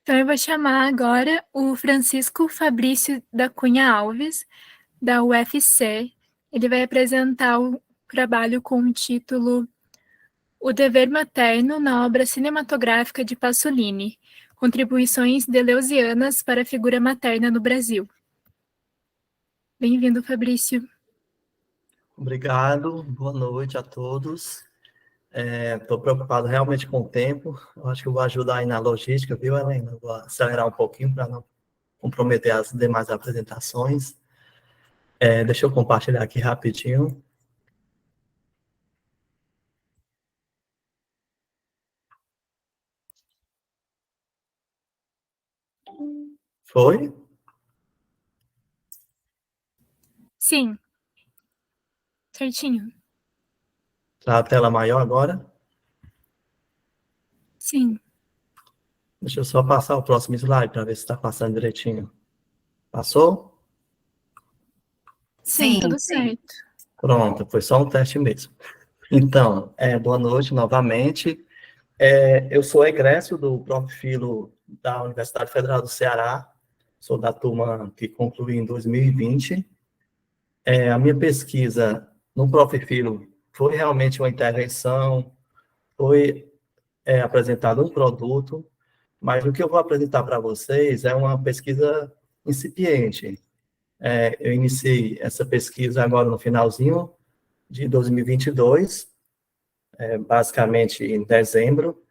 Então, eu vou chamar agora o Francisco Fabrício da Cunha Alves, da UFC. Ele vai apresentar o trabalho com o título O Dever Materno na Obra Cinematográfica de Pasolini, Contribuições Deleuzianas para a Figura Materna no Brasil. Bem-vindo, Fabrício. Obrigado, boa noite a todos. Estou preocupado realmente com o tempo. Eu acho que eu vou ajudar aí na logística, viu, Helena? Vou acelerar um pouquinho para não comprometer as demais apresentações. Deixa eu compartilhar aqui rapidinho. Foi? Sim, certinho. Tá a tela maior agora? Sim. Deixa eu só passar o próximo slide para ver se está passando direitinho. Passou? Sim, tudo certo. Pronto, foi só um teste mesmo. Então, boa noite novamente. Eu sou egresso do Profilo da Universidade Federal do Ceará, sou da turma que concluí em 2020. A minha pesquisa no Profilo foi realmente uma intervenção, foi apresentado um produto, mas o que eu vou apresentar para vocês é uma pesquisa incipiente. Eu iniciei essa pesquisa agora no finalzinho de 2022, basicamente em dezembro,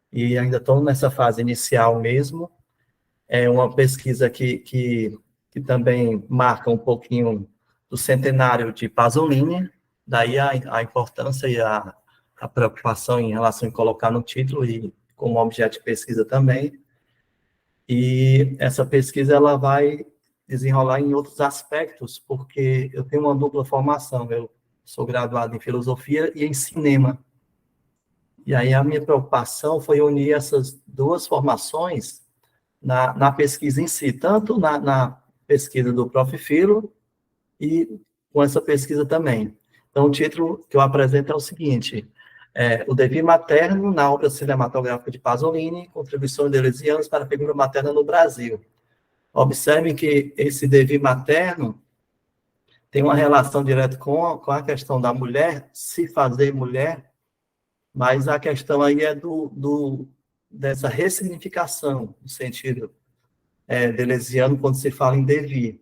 e ainda estou nessa fase inicial mesmo. É uma pesquisa que também marca um pouquinho do centenário de Pasolini, daí a importância e a preocupação em relação a colocar no título e como objeto de pesquisa também. E essa pesquisa ela vai desenrolar em outros aspectos, porque eu tenho uma dupla formação, eu sou graduado em filosofia e em cinema. E aí a minha preocupação foi unir essas duas formações na pesquisa em si, tanto na pesquisa do Prof. Filo e com essa pesquisa também. Então, o título que eu apresento é o seguinte: O Dever Materno na Obra Cinematográfica de Pasolini, Contribuições Deleuzianas para a Figura Materna no Brasil. Observe que esse dever materno tem uma relação direta com a questão da mulher, se fazer mulher, mas a questão aí é dessa ressignificação, no sentido deleuziano, quando se fala em devir.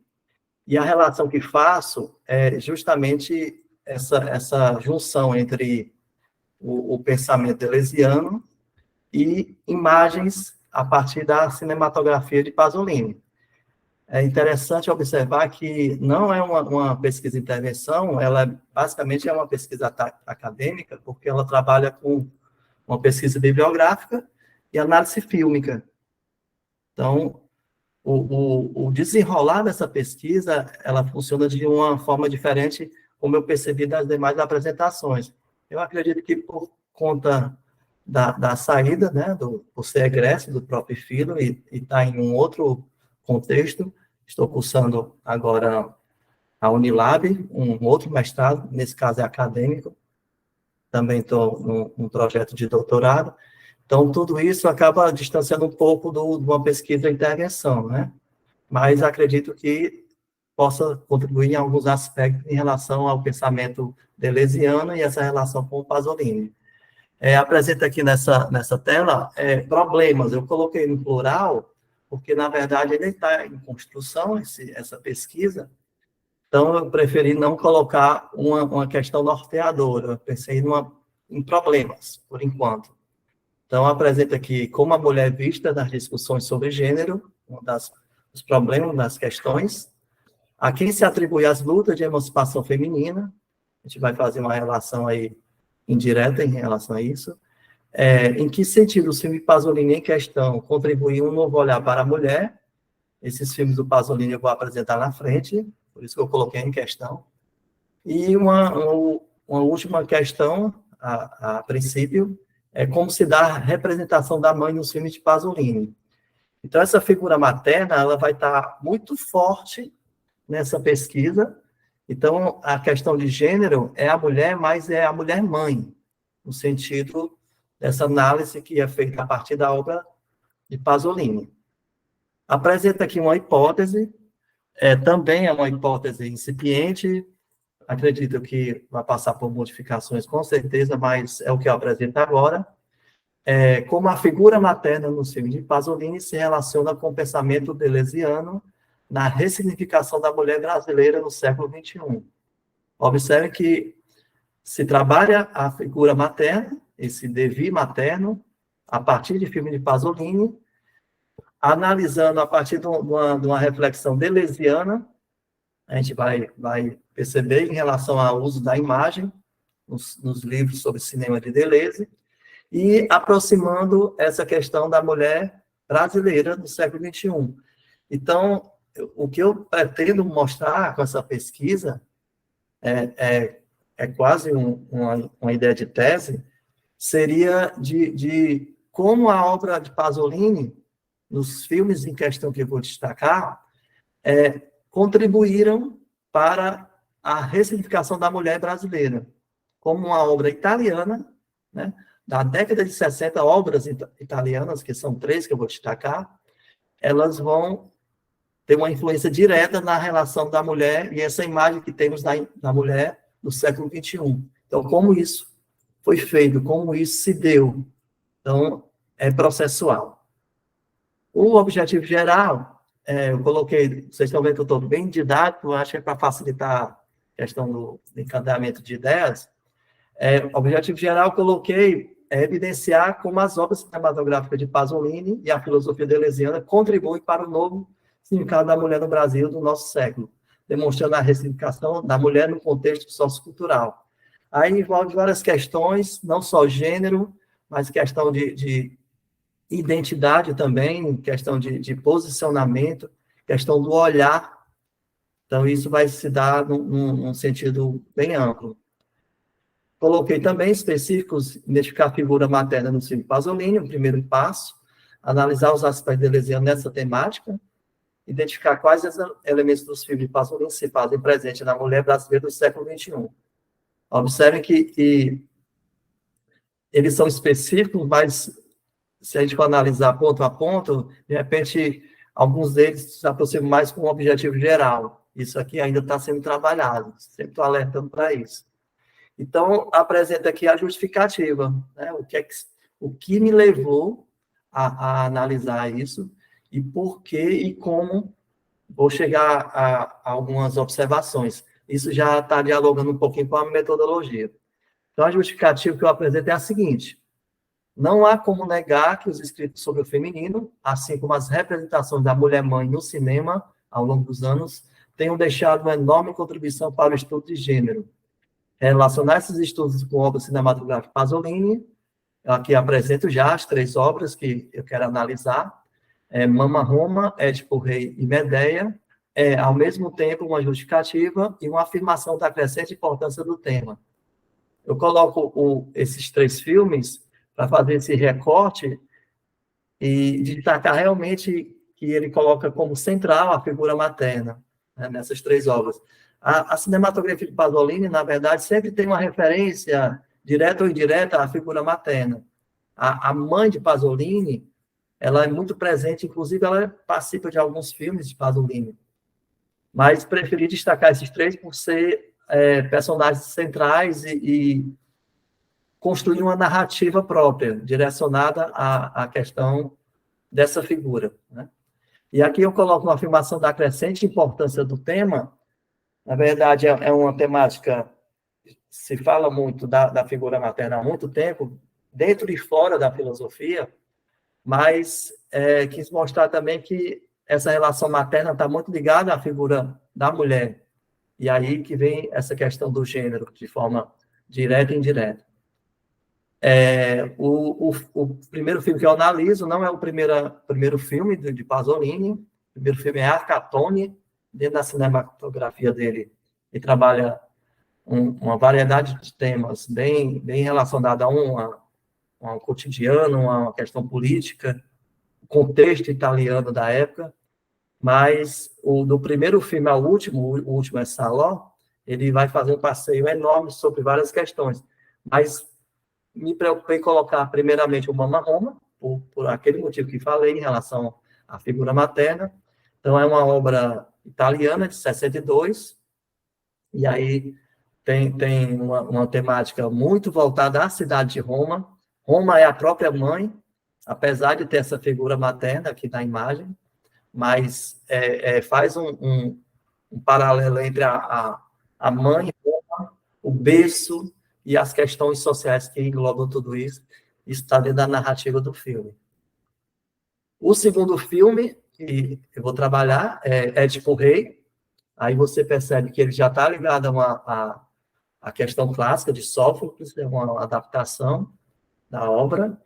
E a relação que faço é justamente essa junção entre o pensamento deleuziano e imagens a partir da cinematografia de Pasolini. É interessante observar que não é uma pesquisa de intervenção, ela basicamente é uma pesquisa acadêmica, porque ela trabalha com uma pesquisa bibliográfica e análise fílmica. Então, o desenrolar dessa pesquisa, ela funciona de uma forma diferente, como eu percebi das demais apresentações. Eu acredito que por conta da saída, né, por ser egresso do próprio Filo e estar em um outro contexto, estou cursando agora a Unilab, um outro mestrado, nesse caso é acadêmico, também estou num projeto de doutorado, então tudo isso acaba distanciando um pouco de uma pesquisa de intervenção, né? Mas acredito que possa contribuir em alguns aspectos em relação ao pensamento deleuziano e essa relação com o Pasolini. Apresenta aqui nessa tela problemas. Eu coloquei no plural, porque, na verdade, ele está em construção, essa pesquisa, então eu preferi não colocar uma questão norteadora, eu pensei em problemas, por enquanto. Então, apresenta aqui como a mulher é vista nas discussões sobre gênero, dos problemas, das questões, a quem se atribui as lutas de emancipação feminina, a gente vai fazer uma relação aí indireta em relação a isso, em que sentido o filme Pasolini em questão contribui um novo olhar para a mulher, esses filmes do Pasolini eu vou apresentar na frente, por isso que eu coloquei em questão, e uma última questão, a princípio, é como se dá a representação da mãe nos filmes de Pasolini. Então, essa figura materna, ela vai estar muito forte nessa pesquisa. Então, a questão de gênero é a mulher, mas é a mulher mãe, no sentido dessa análise que é feita a partir da obra de Pasolini. Apresenta aqui uma hipótese, também é uma hipótese incipiente, acredito que vai passar por modificações com certeza, mas é o que eu apresento agora. Como a figura materna no filme de Pasolini se relaciona com o pensamento deleuziano na ressignificação da mulher brasileira no século XXI. Observe que se trabalha a figura materna, esse devir materno, a partir de filme de Pasolini, analisando a partir de uma reflexão deleuziana, a gente vai perceber em relação ao uso da imagem nos livros sobre cinema de Deleuze, e aproximando essa questão da mulher brasileira do século XXI. Então, o que eu pretendo mostrar com essa pesquisa é quase uma ideia de tese, seria de como a obra de Pasolini, nos filmes em questão que eu vou destacar, contribuíram para a ressignificação da mulher brasileira, como uma obra italiana, né, da década de 60, obras italianas, que são 3 que eu vou destacar, elas vão ter uma influência direta na relação da mulher e essa imagem que temos da mulher no século XXI. Então, como isso foi feito, como isso se deu. Então, é processual. O objetivo geral, eu coloquei, vocês estão vendo que eu estou bem didático, acho que é para facilitar a questão do encadeamento de ideias. O objetivo geral, eu coloquei evidenciar como as obras cinematográficas de Pasolini e a filosofia deleuziana contribuem para o novo significado da mulher no Brasil do nosso século, demonstrando a ressignificação da mulher no contexto sociocultural. Aí envolve várias questões, não só gênero, mas questão de identidade também, questão de posicionamento, questão do olhar. Então, isso vai se dar num sentido bem amplo. Coloquei também específicos, identificar a figura materna no filme Pasolini, o primeiro passo, analisar os aspectos deleuzianos nessa temática, identificar quais os elementos dos filmes de Pasolini se fazem presente na mulher brasileira do século XXI. Observem que eles são específicos, mas se a gente for analisar ponto a ponto, de repente, alguns deles se aproximam mais com um objetivo geral. Isso aqui ainda está sendo trabalhado, sempre estou alertando para isso. Então, apresenta aqui a justificativa, né? O que me levou a analisar isso, e por que e como vou chegar a algumas observações. Isso já está dialogando um pouquinho com a metodologia. Então, a justificativa que eu apresento é a seguinte: não há como negar que os escritos sobre o feminino, assim como as representações da mulher-mãe no cinema, ao longo dos anos, tenham deixado uma enorme contribuição para o estudo de gênero. Relacionar esses estudos com obras cinematográficas Pasolini, aqui apresento já as 3 obras que eu quero analisar, Mama Roma, Édipo Rei e Medeia, ao mesmo tempo uma justificativa e uma afirmação da crescente importância do tema. Eu coloco esses 3 filmes para fazer esse recorte e destacar realmente que ele coloca como central a figura materna, né, nessas 3 obras. A cinematografia de Pasolini, na verdade, sempre tem uma referência, direta ou indireta, à figura materna. A mãe de Pasolini, ela é muito presente, inclusive ela participa de alguns filmes de Pasolini. Mas preferi destacar esses 3 por ser personagens centrais e construir uma narrativa própria, direcionada à questão dessa figura, né? E aqui eu coloco uma afirmação da crescente importância do tema. Na verdade, é uma temática, se fala muito da figura materna há muito tempo, dentro e fora da filosofia, mas quis mostrar também que essa relação materna está muito ligada à figura da mulher. E aí que vem essa questão do gênero, de forma direta e indireta. O primeiro filme que eu analiso não é o primeiro filme de Pasolini. O primeiro filme é Arcatone, dentro da cinematografia dele. Ele trabalha uma variedade de temas bem relacionados a um cotidiano, a uma questão política, o contexto italiano da época. Mas do primeiro filme ao último, o último é Salò, ele vai fazer um passeio enorme sobre várias questões. Mas me preocupei em colocar, primeiramente, o Mama Roma, por aquele motivo que falei, em relação a figura materna. Então, é uma obra italiana, de 62, e aí tem uma temática muito voltada à cidade de Roma. Roma é a própria mãe, apesar de ter essa figura materna aqui na imagem, mas faz um paralelo entre a mãe, o berço e as questões sociais que englobam tudo isso. Isso está dentro da narrativa do filme. O segundo filme que eu vou trabalhar é Édipo Rei. Aí você percebe que ele já está ligado a questão clássica de Sófocles, é uma adaptação da obra.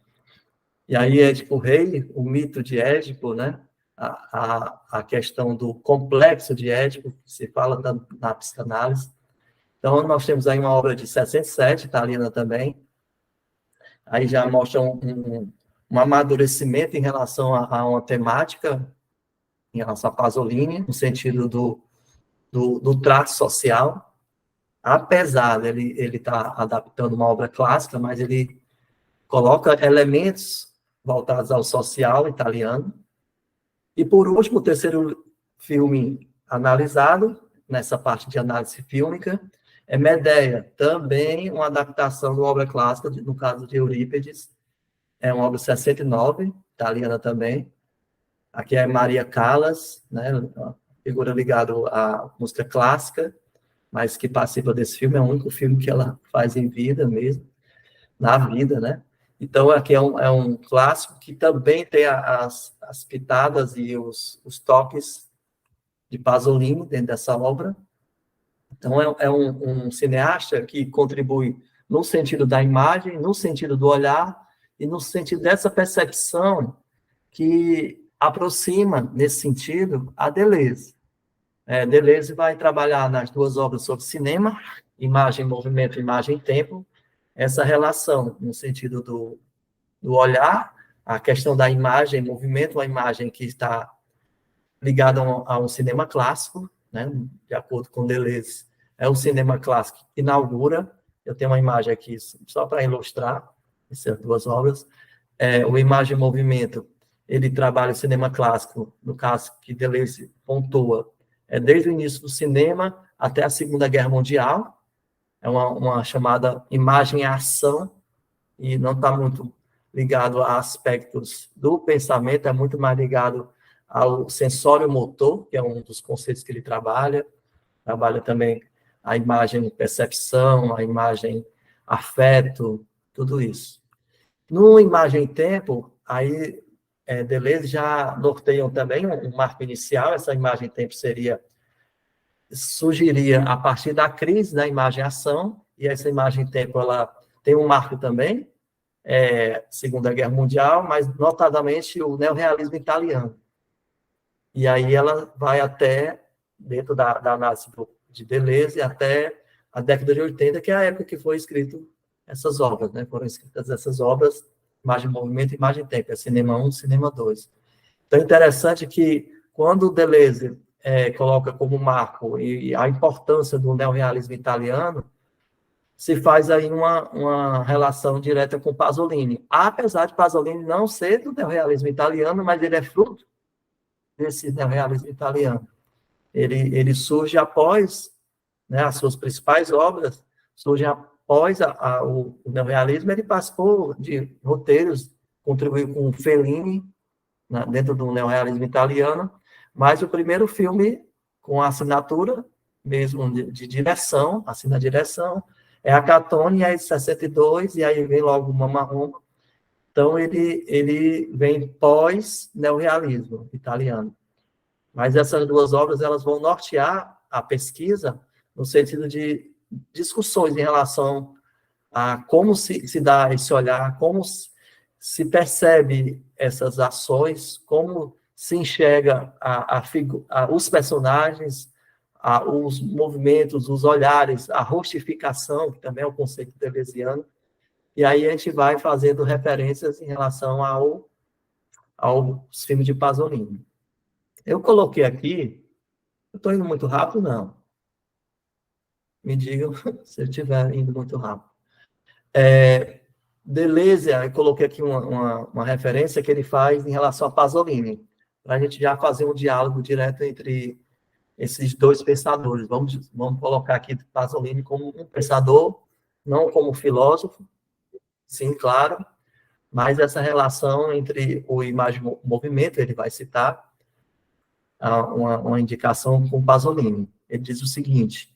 E aí, Édipo Rei, o mito de Édipo, né? A questão do complexo de Édipo, que se fala na psicanálise. Então, nós temos aí uma obra de 67, italiana também. Aí já mostra um amadurecimento em relação a uma temática, em relação a Pasolini, no sentido do trato social. Apesar dele estar adaptando uma obra clássica, mas ele coloca elementos voltados ao social italiano. E, por último, o terceiro filme analisado, nessa parte de análise fílmica, é Medeia, também uma adaptação de uma obra clássica, no caso de Eurípides. É uma obra de 69, italiana também. Aqui é Maria Callas, né, uma figura ligada à música clássica, mas que participa desse filme, é o único filme que ela faz em vida mesmo, na vida, né? Então, aqui é um clássico que também tem as pitadas e os toques de Pasolini dentro dessa obra. Então, é um cineasta que contribui no sentido da imagem, no sentido do olhar e no sentido dessa percepção que aproxima, nesse sentido, a Deleuze. Deleuze vai trabalhar nas duas obras sobre cinema, imagem, movimento, imagem, tempo, essa relação no sentido do olhar, a questão da imagem, movimento, uma imagem que está ligada a um cinema clássico, né, de acordo com Deleuze, é o cinema clássico que inaugura. Eu tenho uma imagem aqui só para ilustrar essas duas obras. O Imagem e Movimento, ele trabalha o cinema clássico, no caso que Deleuze pontua, desde o início do cinema até a Segunda Guerra Mundial, é uma chamada imagem e ação, e não está muito ligado a aspectos do pensamento, é muito mais ligado ao sensório motor, que é um dos conceitos que ele trabalha também a imagem percepção, a imagem afeto, tudo isso. No imagem e tempo, aí Deleuze já norteiam também um marco inicial, essa imagem e tempo surgiria a partir da crise da imagem-ação, e essa imagem-tempo ela tem um marco também, Segunda Guerra Mundial, mas notadamente o neorrealismo italiano. E aí ela vai até, dentro da análise de Deleuze, até a década de 80, que é a época que foi escrito essas obras, né? Foram escritas essas obras, Imagem, Movimento e Imagem e Tempo, é Cinema 1, Cinema 2. Então é interessante que, quando Deleuze coloca como marco e a importância do neorrealismo italiano, se faz aí uma relação direta com Pasolini. Apesar de Pasolini não ser do neorrealismo italiano, mas ele é fruto desse neorrealismo italiano. Ele surge após, né, as suas principais obras, surgem após o neorrealismo. Ele participou de roteiros, contribuiu com Fellini, né, dentro do neorrealismo italiano, mas o primeiro filme com a assinatura mesmo de direção, assina a direção, é a Catone, é de 62, e aí vem logo o Mama Roma. Então, ele vem pós-neorrealismo italiano. Mas essas duas obras elas vão nortear a pesquisa no sentido de discussões em relação a como se dá esse olhar, como se percebe essas ações, como se enxerga os personagens, os movimentos, os olhares, a rostificação, que também é um conceito deleuziano, e aí a gente vai fazendo referências em relação aos filmes de Pasolini. Eu coloquei aqui, eu estou indo muito rápido, não? Me digam se eu estiver indo muito rápido. Deleuze, eu coloquei aqui uma referência que ele faz em relação a Pasolini. para a gente já fazer um diálogo direto entre esses dois pensadores. Vamos colocar aqui Pasolini como um pensador, não como filósofo, sim, claro, mas essa relação entre o imagem e o movimento, ele vai citar uma indicação com Pasolini. Ele diz o seguinte: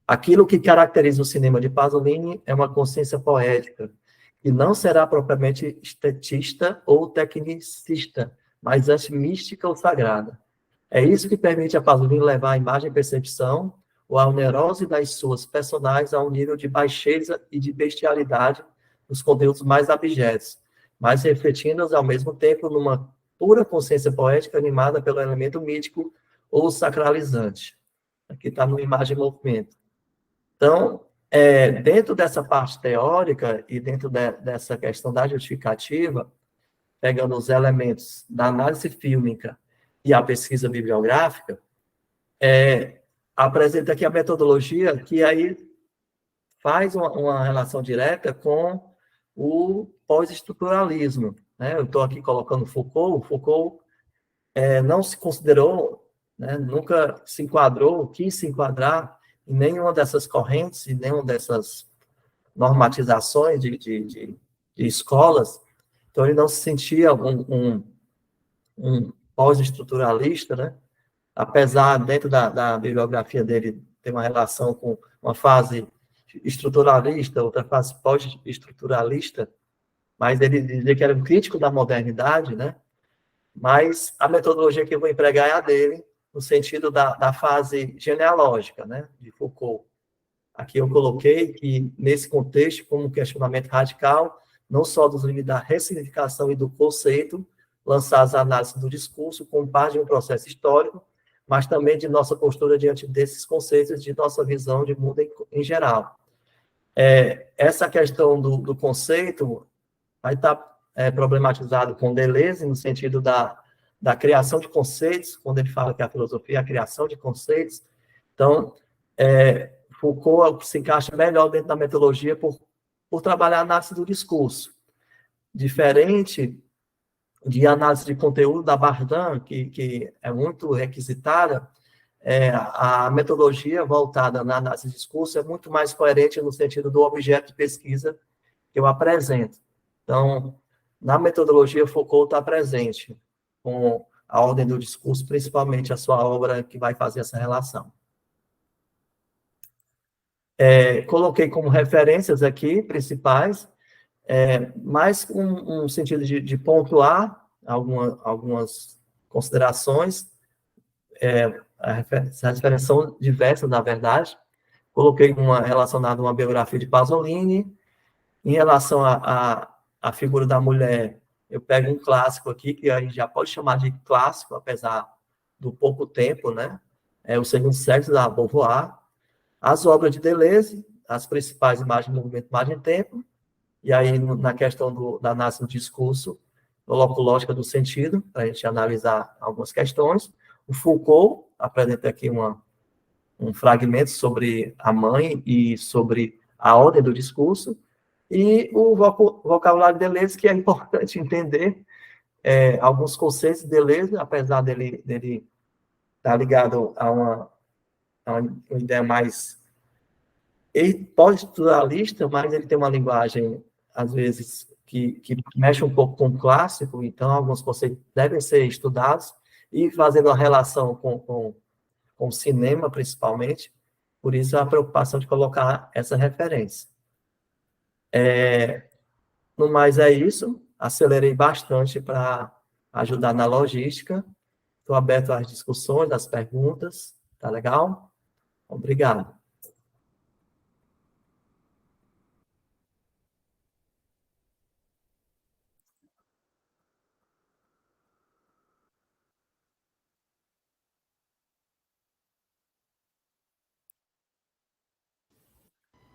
aquilo que caracteriza o cinema de Pasolini é uma consciência poética, que não será propriamente estetista ou tecnicista, mas antes mística ou sagrada. É isso que permite a Pasolini levar a imagem e percepção, ou a neurose das suas personagens a um nível de baixeza e de bestialidade nos conteúdos mais abjetos, mas refletindo-os ao mesmo tempo numa pura consciência poética animada pelo elemento mítico ou sacralizante. Aqui está no imagem e movimento. Então, dentro dessa parte teórica e dentro dessa questão da justificativa, pegando os elementos da análise fílmica e a pesquisa bibliográfica, apresenta aqui a metodologia que aí faz uma relação direta com o pós-estruturalismo. Né? Eu estou aqui colocando Foucault. Foucault não se considerou, né, nunca se enquadrou, quis se enquadrar em nenhuma dessas correntes, em nenhuma dessas normatizações de escolas. Então, ele não se sentia um pós-estruturalista, né? Apesar, dentro da bibliografia dele, ter uma relação com uma fase estruturalista, outra fase pós-estruturalista, mas ele dizia que era um crítico da modernidade, né? Mas a metodologia que eu vou empregar é a dele, no sentido da fase genealógica, né? De Foucault. Aqui eu coloquei que, nesse contexto, como um questionamento radical, não só dos limites da ressignificação e do conceito, lançar as análises do discurso como parte de um processo histórico, mas também de nossa postura diante desses conceitos, de nossa visão de mundo em geral. Essa questão do conceito vai estar problematizado com Deleuze, no sentido da criação de conceitos, quando ele fala que a filosofia é a criação de conceitos. Então, Foucault se encaixa melhor dentro da metodologia por trabalhar a análise do discurso. Diferente de análise de conteúdo da Bardin, que é muito requisitada, a metodologia voltada na análise de discurso é muito mais coerente no sentido do objeto de pesquisa que eu apresento. Então, na metodologia, Foucault está presente com a ordem do discurso, principalmente a sua obra que vai fazer essa relação. Coloquei como referências aqui, principais, mais um sentido de pontuar algumas considerações. As referências são diversas, na verdade. Coloquei uma relacionada a uma biografia de Pasolini. Em relação à figura da mulher, eu pego um clássico aqui, que a gente já pode chamar de clássico, apesar do pouco tempo, né? O Segundo Sexo, da Beauvoir. As obras de Deleuze, as principais imagens, movimento, imagem e tempo, e aí na questão da análise do discurso, coloco lógica do sentido, para a gente analisar algumas questões. O Foucault apresenta aqui um fragmento sobre a mãe e sobre a ordem do discurso, e o vocabulário de Deleuze, que é importante entender alguns conceitos de Deleuze, apesar dele estar ligado a uma ideia mais pós-estruturalista, mas ele tem uma linguagem, às vezes, que mexe um pouco com o clássico, então alguns conceitos devem ser estudados, e fazendo a relação com o cinema, principalmente, por isso a preocupação de colocar essa referência. No mais é isso, acelerei bastante para ajudar na logística, estou aberto às discussões, às perguntas, tá legal? Obrigado.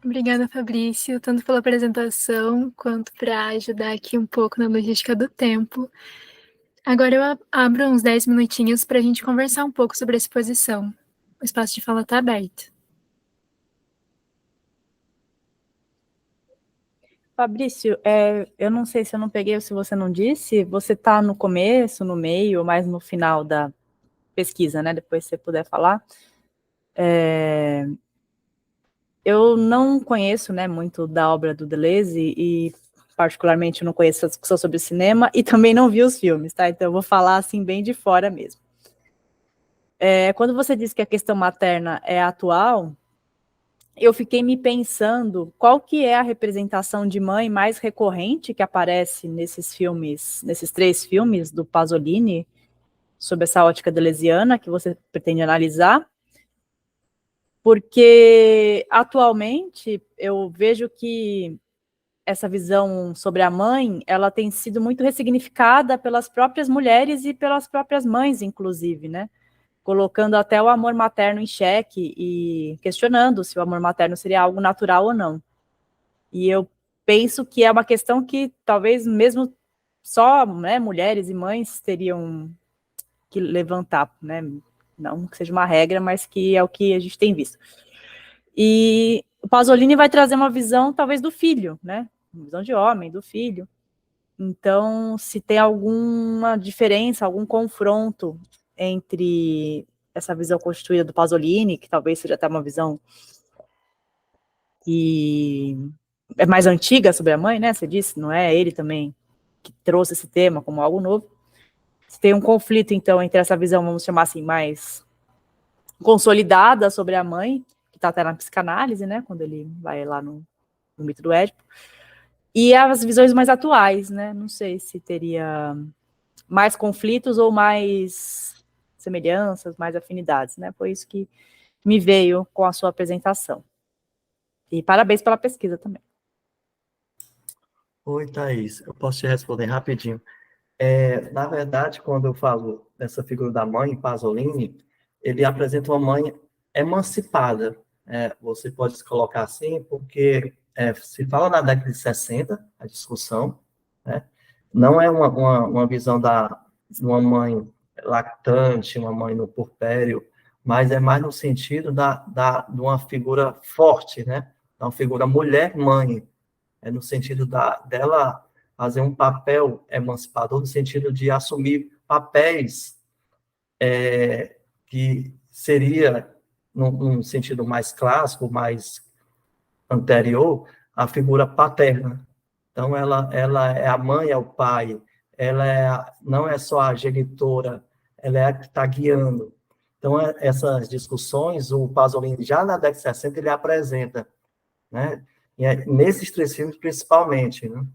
Obrigada, Fabrício, tanto pela apresentação, quanto para ajudar aqui um pouco na logística do tempo. Agora eu abro uns 10 minutinhos para a gente conversar um pouco sobre a exposição. O espaço de fala está aberto. Fabrício, eu não sei se eu não peguei ou se você não disse, você está no começo, no meio, ou mais no final da pesquisa, né? Depois se você puder falar. Eu não conheço, né, muito da obra do Deleuze e particularmente não conheço a discussão sobre o cinema e também não vi os filmes, tá? Então eu vou falar assim bem de fora mesmo. Quando você diz que a questão materna é atual, eu fiquei me pensando qual que é a representação de mãe mais recorrente que aparece nesses filmes, nesses 3 filmes do Pasolini, sobre essa ótica deleuziana que você pretende analisar, porque atualmente eu vejo que essa visão sobre a mãe, ela tem sido muito ressignificada pelas próprias mulheres e pelas próprias mães, inclusive, né? Colocando até o amor materno em xeque e questionando se o amor materno seria algo natural ou não. E eu penso que é uma questão que talvez mesmo só, né, mulheres e mães teriam que levantar, né? Não que seja uma regra, mas que é o que a gente tem visto. E o Pasolini vai trazer uma visão, talvez, do filho, né? Uma visão de homem, do filho. Então, se tem alguma diferença, algum confronto entre essa visão constituída do Pasolini, que talvez seja até uma visão que é mais antiga sobre a mãe, né? Você disse, não é ele também que trouxe esse tema como algo novo. Se tem um conflito, então, entre essa visão, vamos chamar assim, mais consolidada sobre a mãe, que está até na psicanálise, né? Quando ele vai lá no mito do Édipo, e as visões mais atuais, né? Não sei se teria mais conflitos ou mais semelhanças, mais afinidades, né? Foi isso que me veio com a sua apresentação. E parabéns pela pesquisa também. Oi, Thaís. Eu posso te responder rapidinho. Na verdade, quando eu falo dessa figura da mãe, Pasolini, ele apresenta uma mãe emancipada. Você pode se colocar assim, porque se fala na década de 60, a discussão, né? Não é uma visão de uma mãe lactante, uma mãe no puerpério, mas é mais no sentido de uma figura forte, né? Uma figura mulher-mãe, no sentido dela fazer um papel emancipador, no sentido de assumir papéis que seria, num sentido mais clássico, mais anterior, a figura paterna. Então, ela é a mãe, é o pai, não é só a genitora, ela é a que está guiando. Então, essas discussões, o Pasolini, já na década de 60, ele apresenta, né? E nesses 3 filmes, principalmente, né?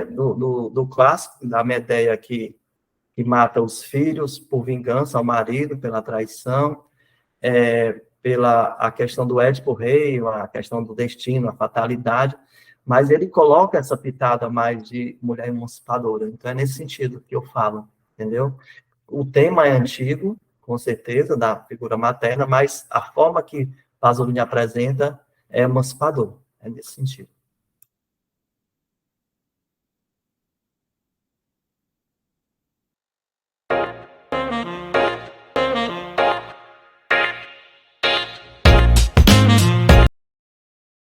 Do clássico, da Medeia que mata os filhos por vingança ao marido, pela traição, pela a questão do Édipo Rei, a questão do destino, a fatalidade, mas ele coloca essa pitada mais de mulher emancipadora. Então, é nesse sentido que eu falo, entendeu? O tema é antigo, com certeza, da figura materna, mas a forma que Pasolini apresenta é emancipador. É nesse sentido.